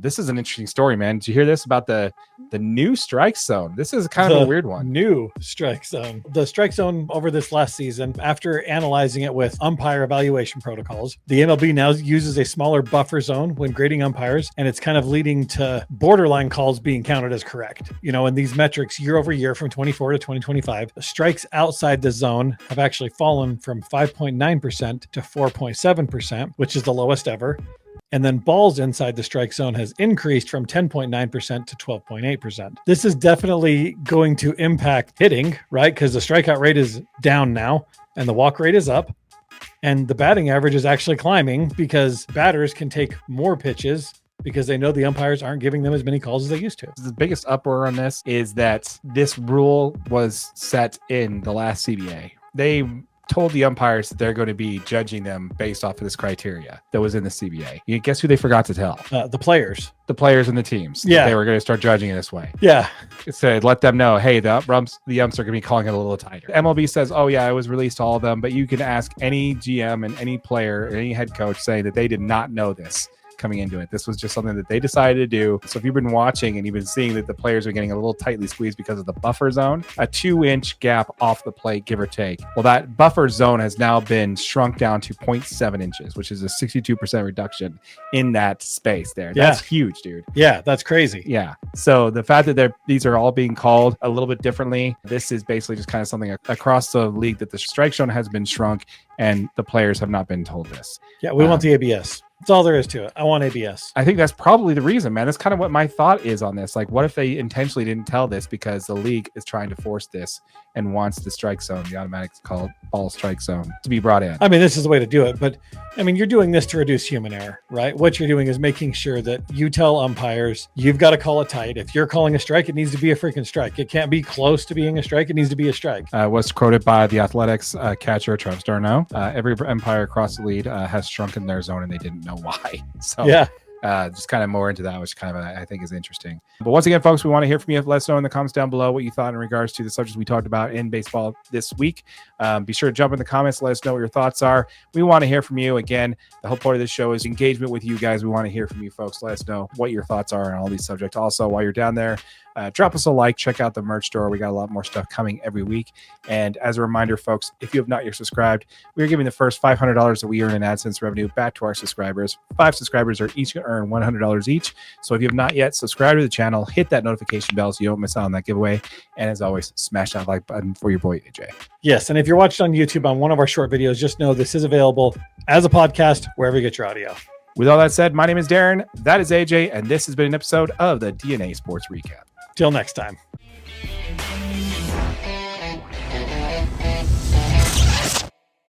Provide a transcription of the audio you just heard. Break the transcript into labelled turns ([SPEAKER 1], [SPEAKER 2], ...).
[SPEAKER 1] this is an interesting story, man. Did you hear this about the new strike zone? This is kind of a weird one.
[SPEAKER 2] New strike zone. The strike zone over this last season, after analyzing it with umpire evaluation protocols, the MLB now uses a smaller buffer zone when grading umpires, and it's kind of leading to borderline calls being counted as correct. In these metrics year over year from 24 to 2025, strikes outside the zone have actually fallen from 5.9% to 4.7%, which is the lowest ever. And then balls inside the strike zone has increased from 10.9% to 12.8%. This is definitely going to impact hitting, right? Because the strikeout rate is down now and the walk rate is up. And the batting average is actually climbing because batters can take more pitches because they know the umpires aren't giving them as many calls as they used to.
[SPEAKER 1] The biggest uproar on this is that this rule was set in the last CBA. They told the umpires that they're going to be judging them based off of this criteria that was in the CBA. You guess who they forgot to tell?
[SPEAKER 2] The players.
[SPEAKER 1] The players and the teams.
[SPEAKER 2] Yeah.
[SPEAKER 1] They were going to start judging it this way.
[SPEAKER 2] Yeah.
[SPEAKER 1] It said, let them know, hey, the umps are going to be calling it a little tighter. MLB says, oh, yeah, it was released to all of them, but you can ask any GM and any player, any head coach saying that they did not know this coming into it. This was just something that they decided to do. So if you've been watching and you've been seeing that the players are getting a little tightly squeezed because of the buffer zone, a 2-inch gap off the plate, give or take. Well, that buffer zone has now been shrunk down to 0.7 inches, which is a 62% reduction in that space there.
[SPEAKER 2] Yeah.
[SPEAKER 1] That's huge, dude.
[SPEAKER 2] Yeah, that's crazy.
[SPEAKER 1] Yeah. So the fact that these are all being called a little bit differently, this is basically just kind of something across the league that the strike zone has been shrunk and the players have not been told this.
[SPEAKER 2] Yeah, we want the ABS. That's all there is to it. I want ABS.
[SPEAKER 1] I think that's probably the reason, man. That's kind of what my thought is on this. Like, what if they intentionally didn't tell this because the league is trying to force this and wants the strike zone, the automatic called ball strike zone, to be brought in?
[SPEAKER 2] I mean, this is the way to do it. But, I mean, you're doing this to reduce human error, right? What you're doing is making sure that you tell umpires, you've got to call it tight. If you're calling a strike, it needs to be a freaking strike. It can't be close to being a strike. It needs to be a strike.
[SPEAKER 1] Was quoted by the Athletics catcher, Travis d'Arnaud. Every umpire across the league has shrunken their zone and they didn't know why. So
[SPEAKER 2] yeah.
[SPEAKER 1] Just kind of more into that, which kind of I think is interesting. But once again, folks, we want to hear from you. Let us know in the comments down below what you thought in regards to the subjects we talked about in baseball this week. Be sure to jump in the comments. Let us know what your thoughts are. We want to hear from you. Again, the whole point of this show is engagement with you guys. We want to hear from you, folks. Let us know what your thoughts are on all these subjects. Also, while you're down there, drop us a like. Check out the merch store. We got a lot more stuff coming every week. And as a reminder, folks, if you have not yet subscribed, we are giving the first $500 that we earn in AdSense revenue back to our subscribers. 5 subscribers are each going to earn $100 each. So if you have not yet subscribed to the channel, hit that notification bell so you don't miss out on that giveaway. And as always, smash that like button for your boy, AJ.
[SPEAKER 2] Yes. And if you're watching on YouTube on one of our short videos, just know this is available as a podcast wherever you get your audio.
[SPEAKER 1] With all that said, my name is Darren. That is AJ. And this has been an episode of the DNA Sports Recap.
[SPEAKER 2] Till next time.